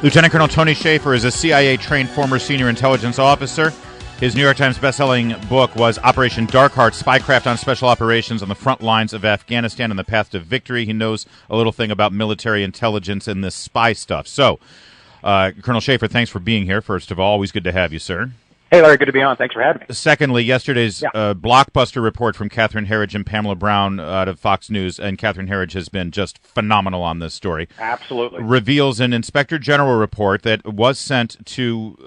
Lieutenant Colonel Tony Shaffer is a CIA-trained former senior intelligence officer. His New York Times bestselling book was Operation Darkheart, Spycraft on Special Operations on the Front Lines of Afghanistan and the Path to Victory. He knows a little thing about military intelligence and this spy stuff. So, Colonel Shaffer, thanks for being here, first of all. Always good to have you, sir. Hey, Larry, good to be on. Thanks for having me. Secondly, yesterday's blockbuster report from Catherine Herridge and Pamela Brown out of Fox News, and Catherine Herridge has been just phenomenal on this story. Absolutely. Reveals an Inspector General report that was sent to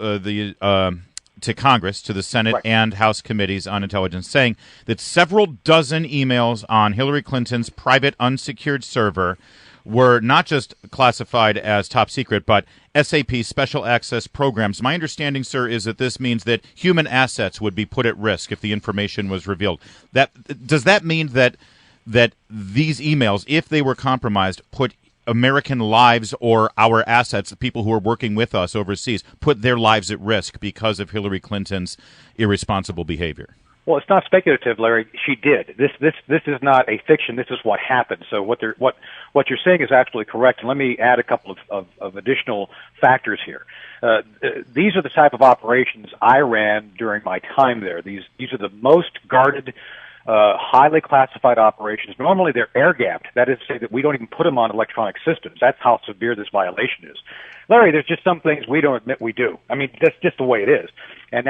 to Congress, to the Senate and House committees on intelligence, saying that several dozen emails on Hillary Clinton's private unsecured server were not just classified as top secret, but SAP special access programs. My understanding, sir, is that this means that human assets would be put at risk if the information was revealed. Does that mean that these emails, if they were compromised, put American lives or our assets, the people who are working with us overseas, put their lives at risk because of Hillary Clinton's irresponsible behavior? Well, it's not speculative, Larry. She did. This is not a fiction. This is what happened. So what you're saying is absolutely correct. And let me add a couple of additional factors here. These are the type of operations I ran during my time there. These are the most guarded, highly classified operations. Normally they're air-gapped. That is to say that we don't even put them on electronic systems. That's how severe this violation is. Larry, there's just some things we don't admit we do. I mean, that's just the way it is. And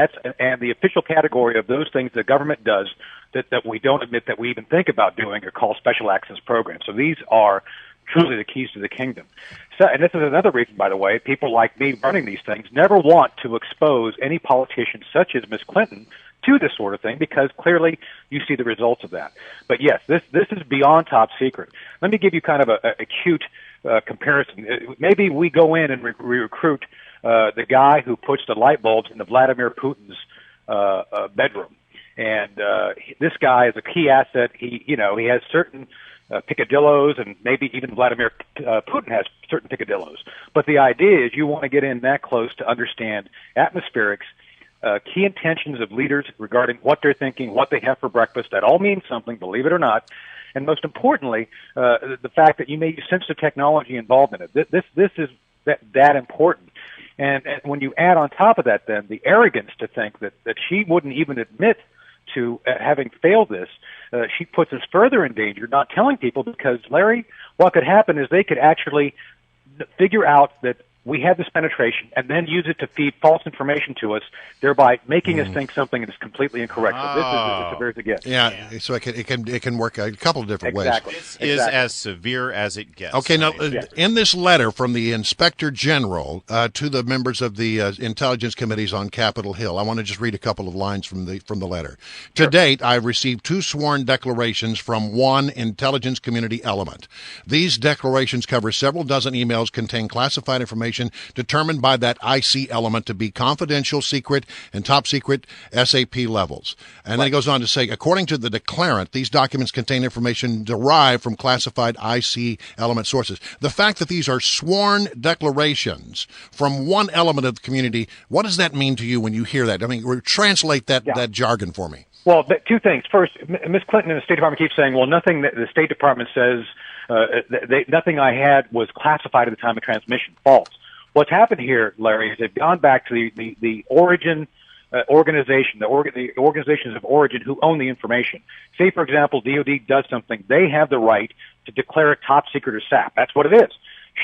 the official category of those things the government does that we don't admit that we even think about doing are called special access programs. So these are truly the keys to the kingdom. So, and this is another reason, by the way, people like me running these things never want to expose any politician such as Ms. Clinton to this sort of thing, because clearly you see the results of that. But yes, this is beyond top secret. Let me give you kind of a cute comparison. Maybe we go in and recruit the guy who puts the light bulbs in the Vladimir Putin's bedroom, and this guy is a key asset. He has certain picadillos, and maybe even Vladimir Putin has certain picadillos. But the idea is you want to get in that close to understand atmospherics, key intentions of leaders regarding what they're thinking, what they have for breakfast. That all means something, believe it or not. And most importantly, the fact that you may use sensitive technology involved in it. This is that important. And when you add on top of that, then, the arrogance to think that she wouldn't even admit to having failed this, she puts us further in danger, not telling people, because, Larry, what could happen is they could actually figure out that we had this penetration and then use it to feed false information to us, thereby making us think something that is completely incorrect. So this is severe as it gets. Yeah, so it can work a couple of different ways. This is as severe as it gets. Okay, now, in this letter from the Inspector General to the members of the intelligence committees on Capitol Hill, I want to just read a couple of lines from the letter. To date, I've received 2 sworn declarations from one intelligence community element. These declarations cover several dozen emails, contain classified information determined by that IC element to be confidential, secret, and top secret SAP levels. And then he goes on to say, according to the declarant, these documents contain information derived from classified IC element sources. The fact that these are sworn declarations from one element of the community, what does that mean to you when you hear that? I mean, translate that jargon for me. Well, 2 things. First, Ms. Clinton and the State Department keep saying, well, nothing that the State Department says, nothing I had was classified at the time of transmission. False. What's happened here, Larry, is they've gone back to the origin organization, the organizations of origin who own the information. Say, for example, DOD does something. They have the right to declare it top secret or SAP. That's what it is.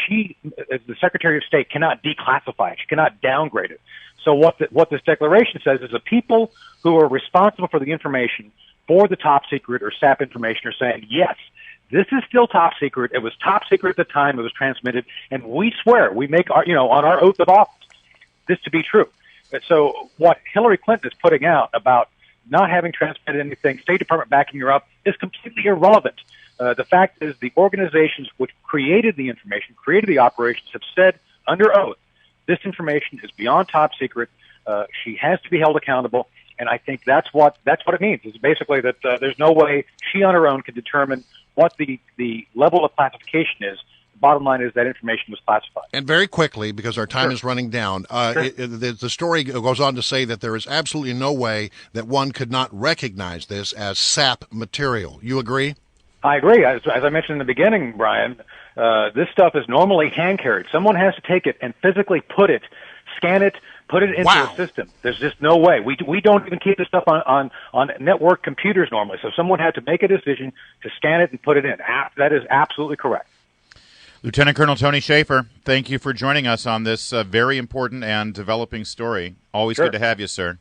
She, as the Secretary of State, cannot declassify it. She cannot downgrade it. So what this declaration says is the people who are responsible for the information for the top secret or SAP information are saying, yes, this is still top secret. It was top secret at the time it was transmitted, and we swear, we make our, on our oath of office, this to be true. So what Hillary Clinton is putting out about not having transmitted anything, State Department backing her up, is completely irrelevant. The fact is the organizations which created the information, created the operations, have said under oath, this information is beyond top secret. She has to be held accountable, and I think that's what it means. It's basically that there's no way she on her own can determine what the level of classification is. The bottom line is that information was classified. And very quickly, because our time is running down, the story goes on to say that there is absolutely no way that one could not recognize this as SAP material. You agree? I agree. As I mentioned in the beginning, Brian, This stuff is normally hand carried. Someone has to take it and physically scan it, put it into a system. There's just no way. We don't even keep this stuff on network computers normally. So someone had to make a decision to scan it and put it in. That is absolutely correct. Lieutenant Colonel Tony Shaffer, thank you for joining us on this very important and developing story. Always good to have you, sir.